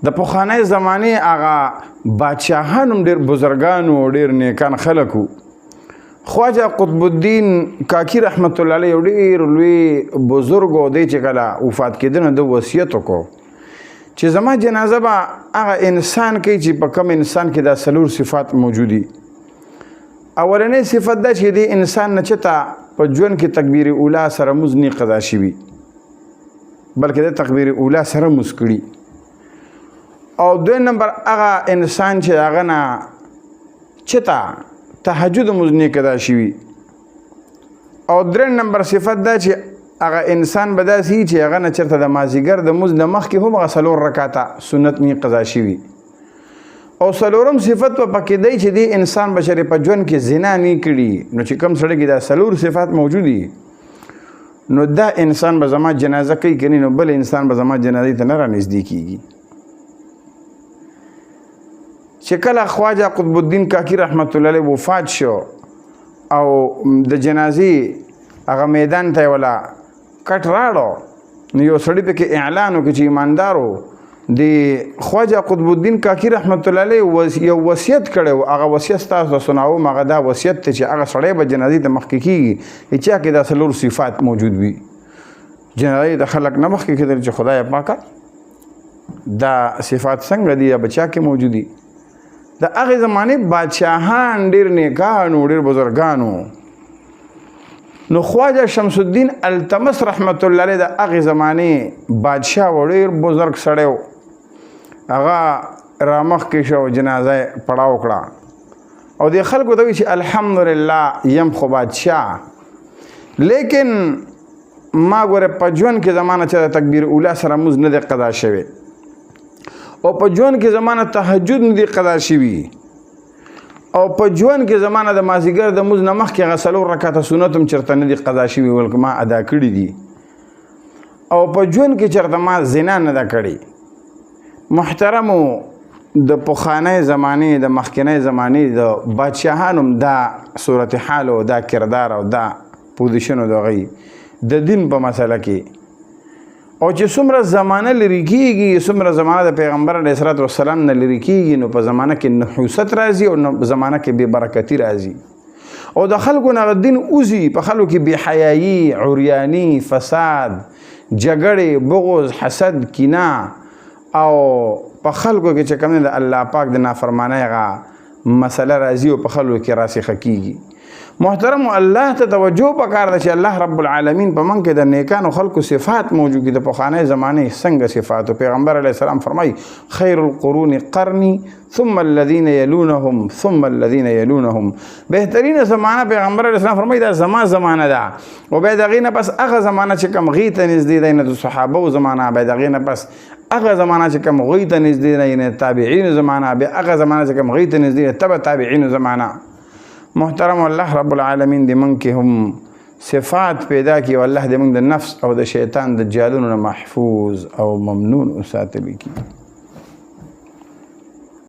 د پخوانۍ زمانې هغه بادشاهان هم ډېر بزرګان و، ډېر نیکان خلک وو. خواجه قطب الدین کاکی رحمت الله علیه یو ډېر لوی بزرګ و. دی چې کله وفات کېده نو د وصیت وکړو چې زما جنازه به هغه انسان کوي چې په کم انسان کې دا 4 صفات موجودي. اولنی صفت دا چې دی انسان نه چېرته په ژوند کې تکبیر اولا سره مونځ نه قضا شوي، بلکې د تکبیر اولا سره مونځ کړي. او 2 نمبر هغه انسان چې هغه نه چېرته تهجد مونځ نه قضا شوي. او 3 نمبر صفت دا چې هغه انسان به داسې چې هغه نه چېرته د مازدیګر د مونځ نه مخکې هم هغه 4 رکعاته سنت نه قضا شوي. او 4م صفت په پکې دی چې دی انسان بشری په ژوند کې زنا نه کړي. نو چې کوم سړی کې دا 4 صفات موجودي نو دا انسان به زما جنازه کوي کني، نو بل انسان به زما جنازې ته نه رانږدې کېږي. چې کله خواجه قطب الدین کاکی رحمت الله علیه وفات شو او د جنازې هغه میدان ته ولا کټ راړو، نو یو سړی پکې اعلان وکړي چې ایماندارو د خواجه قطب الدین کاکی رحمت الله علیه یو وصیت کړی و، هغه وصیت ستاسو سناوم. هغه دا وصیت دی چې هغه سړی به جنازې ته مخکې کېږي چا کې دا 4 صفات موجود وي. جنازې د خلک نه مخکې کېدل چې خدای پاکه دا صفات څنګه دي یا بچا کې موجود دي. د هغې زمانې بادشاهان ډېر نیکان و، ډېر بزرګان و. نو خواجه شمس الدین التمس رحمت الله علیه د هغې زمانې بادشاه و، ډېر بزرګ سړی و. هغه رامخکې شو، جنازه یې پړاو کړه او د خلکو ته وایي چې الحمدلله یم خو بادشاه، لیکن ما ګوره په ژوند کې زمانه چې د تکبیر اولا سره مونځ نه دی قضا شوی او په ژوند کې زمانه تهجد نه دی قضا شوي او په ژوند کې زمانه د مازدیګر د مونځ نه مخکې هغه 4 رکعاته سنت هم چېرته نه دي قضا شوي، بلکې ما ادا کړي دي. او په ژوند کې چېرته ما زنا نه ده کړې. محترمو د پخوانۍ زمانې د مخکینۍ زمانې د بادشاهانو هم دا صورتحال او دا کردار او دا پوزیشن و د هغوی د دین په مسله کې. او چې څومره زمانه لرې کېږي، څومره زمانه د پیغمبر علیه الصلاة والسلام نه لرې کېږي، نو په زمانه کې نحوست راځي او په زمانه کې بې برکتي راځي او د خلکو نه دین اوځي. په خلکو کې بې حیایي، عریاني، فساد، جګړې، بغض، حسد، کینه او په خلکو کې چې کوم د الله پاک د نافرمانۍ هغه مسله راځي او په خلکو کې راسخه کېږي. محترم الله ته توجه پکار ده چې الله رب العالمین په من کې د نیکانو خلکو صفات موجود دي. د پخوانۍ زمانې څنګه صفات؟ پیغمبر علیه السلام فرمایي خیر القرون قرنی ثم الذین یلونهم ثم الذین یلونهم. بهترین زمانه پیغمبر علیه السلام فرمایي دا زمانه ده او بیا د هغې نه پس هغه زمانه چې کوم هغې ته نږدې دی، نه د صحابو زمانه، بیا د هغې نه پس هغه زمانه چې کوم هغوی ته نږدې دی، یعنې تابعینو زمانه، بیا هغه زمانه چې کوم هغوی ته نږدې دی تبع تابعینو زمانه. محترم الله رب العالمین دې موږ کې هم صفات پیدا کړي او الله دې موږ د نفس او د شیطان د جالونو نه محفوظ او ممنون وساتلی کړي.